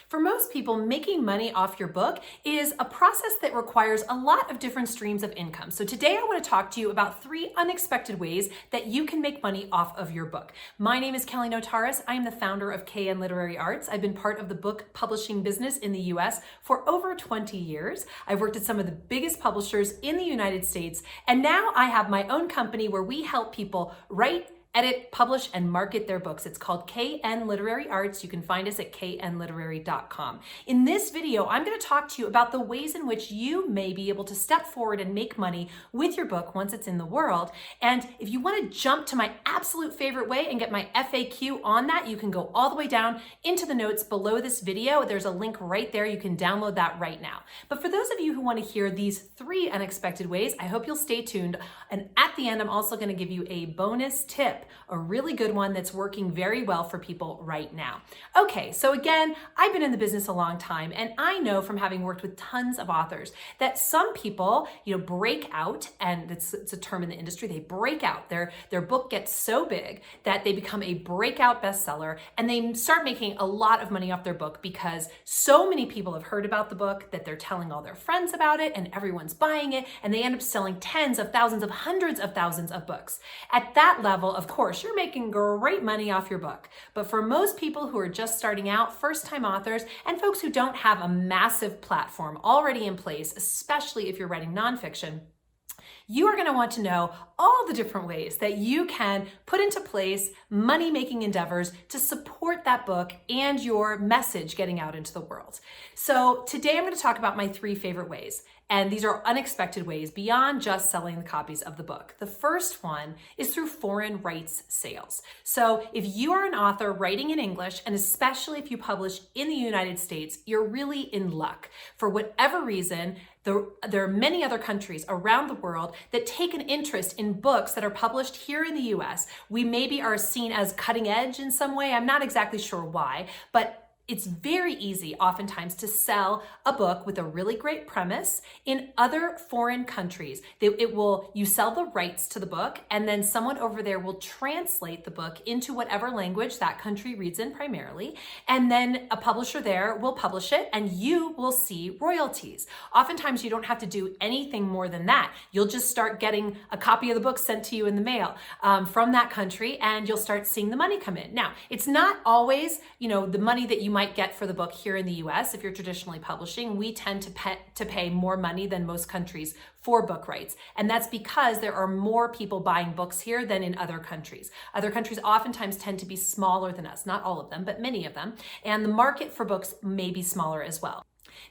For most people, making money off your book is a process that requires a lot of different streams of income. So today I want to talk to you about 3 unexpected ways that you can make money off of your book. My name is Kelly Notaras. I am the founder of KN Literary Arts. I've been part of the book publishing business in the US for over 20 years. I've worked at some of the biggest publishers in the United States, and now I have my own company where we help people write, edit, publish, and market their books. It's called KN Literary Arts. You can find us at knliterary.com. In this video, I'm going to talk to you about the ways in which you may be able to step forward and make money with your book once it's in the world. And if you want to jump to my absolute favorite way and get my FAQ on that, you can go all the way down into the notes below this video. There's a link right there. You can download that right now. But for those of you who want to hear these 3 unexpected ways, I hope you'll stay tuned. And at the end, I'm also going to give you a bonus tip, a really good one that's working very well for people right now. Okay, so again, I've been in the business a long time, and I know from having worked with tons of authors that some people, break out, and it's a term in the industry, they break out. Their book gets so big that they become a breakout bestseller, and they start making a lot of money off their book because so many people have heard about the book that they're telling all their friends about it, and everyone's buying it, and they end up selling tens of thousands of hundreds of thousands of books. At that level, of course, you're making great money off your book. But for most people who are just starting out, first-time authors, and folks who don't have a massive platform already in place, especially if you're writing nonfiction, you are going to want to know all the different ways that you can put into place money-making endeavors to support that book and your message getting out into the world. So today I'm going to talk about my 3 favorite ways. And these are unexpected ways beyond just selling the copies of the book. The first one is through foreign rights sales. So if you are an author writing in English, and especially if you publish in the United States, you're really in luck. For whatever reason, there are many other countries around the world that take an interest in books that are published here in the US. We maybe are seen as cutting edge in some way. I'm not exactly sure why, but it's very easy oftentimes to sell a book with a really great premise in other foreign countries. You sell the rights to the book, and then someone over there will translate the book into whatever language that country reads in primarily, and then a publisher there will publish it, and you will see royalties. Oftentimes you don't have to do anything more than that. You'll just start getting a copy of the book sent to you in the mail from that country, and you'll start seeing the money come in. Now, it's not always, the money that you might get for the book here in the US. If you're traditionally publishing, we tend to pay more money than most countries for book rights. And that's because there are more people buying books here than in other countries. Other countries oftentimes tend to be smaller than us, not all of them, but many of them. And the market for books may be smaller as well.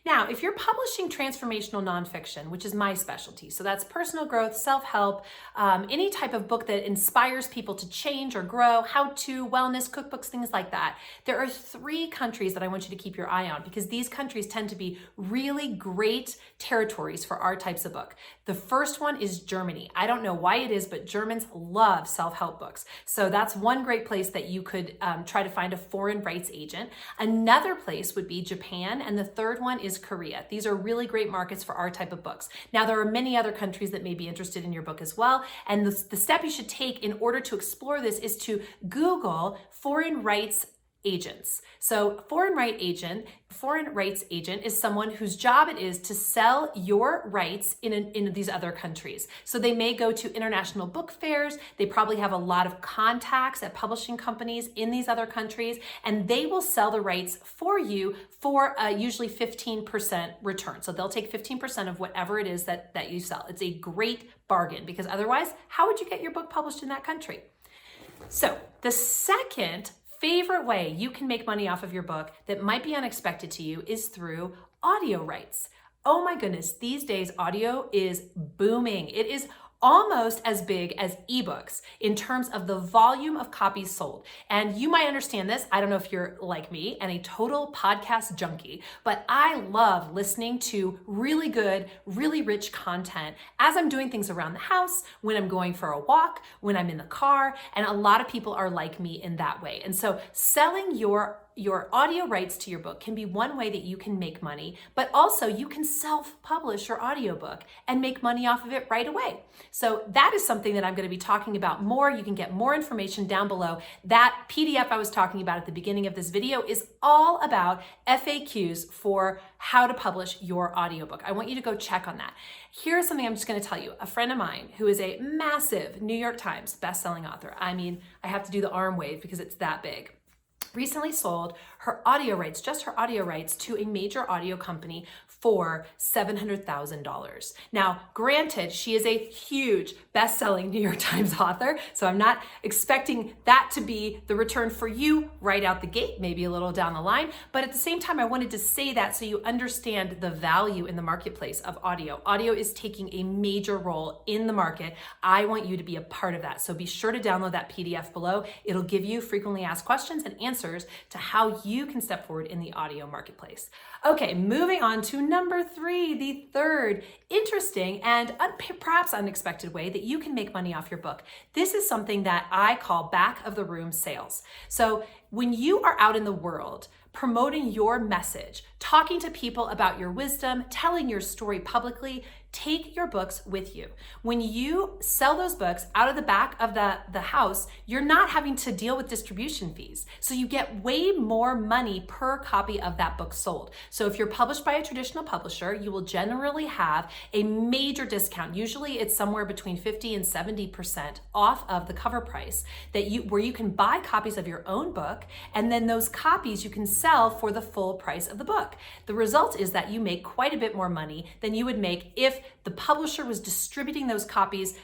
Now, if you're publishing transformational nonfiction, which is my specialty, so that's personal growth, self-help, any type of book that inspires people to change or grow, how-to, wellness, cookbooks, things like that, there are 3 countries that I want you to keep your eye on because these countries tend to be really great territories for our types of book. The first one is Germany. I don't know why it is, but Germans love self-help books. So that's one great place that you could try to find a foreign rights agent. Another place would be Japan, and the third one is Korea. These are really great markets for our type of books. Now, there are many other countries that may be interested in your book as well, and the step you should take in order to explore this is to Google foreign rights agents. So foreign rights agent is someone whose job it is to sell your rights in these other countries. So they may go to international book fairs. They probably have a lot of contacts at publishing companies in these other countries, and they will sell the rights for you for usually 15% return. So they'll take 15% of whatever it is that you sell. It's a great bargain because otherwise, how would you get your book published in that country? So the second favorite way you can make money off of your book that might be unexpected to you is through audio rights. Oh my goodness, these days audio is booming. It is almost as big as ebooks in terms of the volume of copies sold. And you might understand this. I don't know if you're like me and a total podcast junkie, but I love listening to really good, really rich content as I'm doing things around the house, when I'm going for a walk, when I'm in the car, and a lot of people are like me in that way. And so selling your your audio rights to your book can be one way that you can make money, but also you can self-publish your audiobook and make money off of it right away. So that is something that I'm going to be talking about more. You can get more information down below. That PDF I was talking about at the beginning of this video is all about FAQs for how to publish your audiobook. I want you to go check on that. Here's something I'm just going to tell you. A friend of mine who is a massive New York Times bestselling author, I mean, I have to do the arm wave because it's that big, recently sold her audio rights, just her audio rights, to a major audio company for $700,000. Now, granted, she is a huge best-selling New York Times author, so I'm not expecting that to be the return for you right out the gate, maybe a little down the line, but at the same time, I wanted to say that so you understand the value in the marketplace of audio. Audio is taking a major role in the market. I want you to be a part of that, so be sure to download that PDF below. It'll give you frequently asked questions and answers to how you can step forward in the audio marketplace. Okay, moving on to number 3, the third interesting and perhaps unexpected way that you can make money off your book. This is something that I call back of the room sales. So when you are out in the world, promoting your message, talking to people about your wisdom, telling your story publicly, take your books with you. When you sell those books out of the back of the house, you're not having to deal with distribution fees. So you get way more money per copy of that book sold. So if you're published by a traditional publisher, you will generally have a major discount. Usually it's somewhere between 50 and 70% off of the cover price where you can buy copies of your own book, and then those copies you can sell for the full price of the book. The result is that you make quite a bit more money than you would make if the publisher was distributing those copies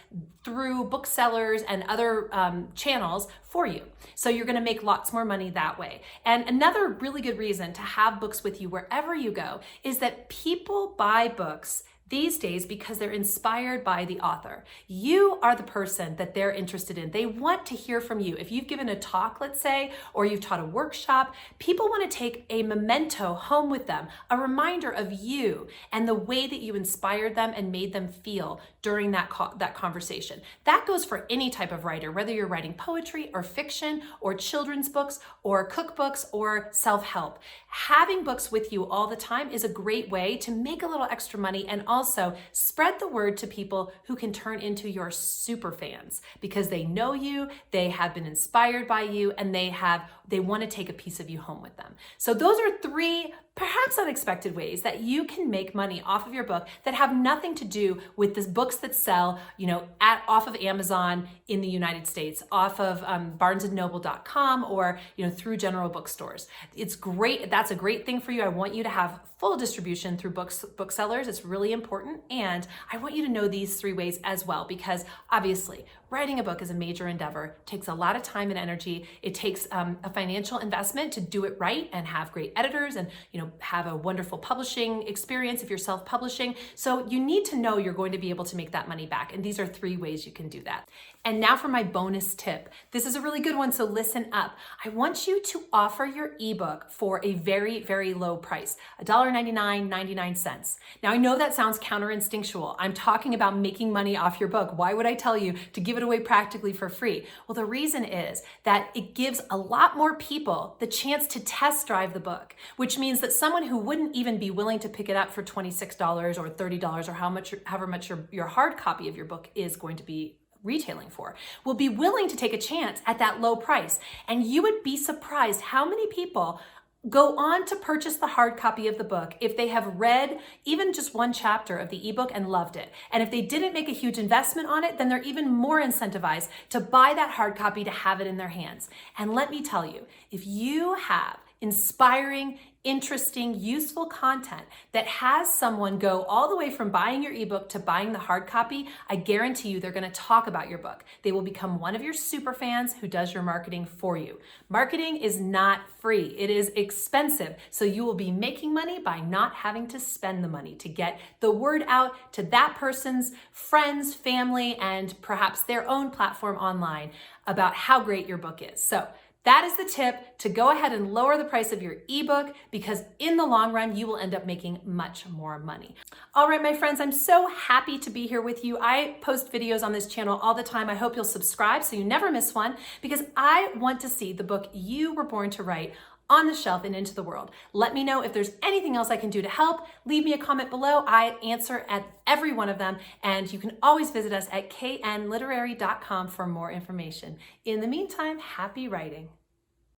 through booksellers and other channels for you. So you're going to make lots more money that way. And another really good reason to have books with you wherever you go is that people buy books these days because they're inspired by the author. You are the person that they're interested in. They want to hear from you. If you've given a talk, let's say, or you've taught a workshop, people want to take a memento home with them, a reminder of you and the way that you inspired them and made them feel during that conversation. That goes for any type of writer, whether you're writing poetry or fiction or children's books or cookbooks or self-help. Having books with you all the time is a great way to make a little extra money and also spread the word to people who can turn into your super fans because they know you, they have been inspired by you, and they want to take a piece of you home with them. So those are 3 perhaps unexpected ways that you can make money off of your book that have nothing to do with the books that sell, off of Amazon in the United States, off of barnesandnoble.com or, through general bookstores. It's great. That's a great thing for you. I want you to have full distribution through booksellers. It's really important. And I want you to know these 3 ways as well, because obviously writing a book is a major endeavor, takes a lot of time and energy. It takes a financial investment to do it right and have great editors and, have a wonderful publishing experience if you're self-publishing. So you need to know you're going to be able to make that money back. And these are 3 ways you can do that. And now for my bonus tip. This is a really good one, so listen up. I want you to offer your ebook for a very, very low price, $1.99. Now I know that sounds counterinstinctual. I'm talking about making money off your book. Why would I tell you to give it away practically for free? Well, the reason is that it gives a lot more people the chance to test drive the book, which means that someone who wouldn't even be willing to pick it up for $26 or $30 or however much your hard copy of your book is going to be retailing for, will be willing to take a chance at that low price. And you would be surprised how many people go on to purchase the hard copy of the book if they have read even just one chapter of the ebook and loved it. And if they didn't make a huge investment on it, then they're even more incentivized to buy that hard copy to have it in their hands. And let me tell you, if you have inspiring, interesting, useful content that has someone go all the way from buying your ebook to buying the hard copy, I guarantee you they're going to talk about your book. They will become one of your super fans who does your marketing for you. Marketing is not free. It is expensive. So you will be making money by not having to spend the money to get the word out to that person's friends, family, and perhaps their own platform online about how great your book is. So that is the tip, to go ahead and lower the price of your ebook, because in the long run, you will end up making much more money. All right, my friends, I'm so happy to be here with you. I post videos on this channel all the time. I hope you'll subscribe so you never miss one, because I want to see the book you were born to write on the shelf and into the world. Let me know if there's anything else I can do to help. Leave me a comment below. I answer at every one of them, and you can always visit us at knliterary.com for more information. In the meantime, happy writing.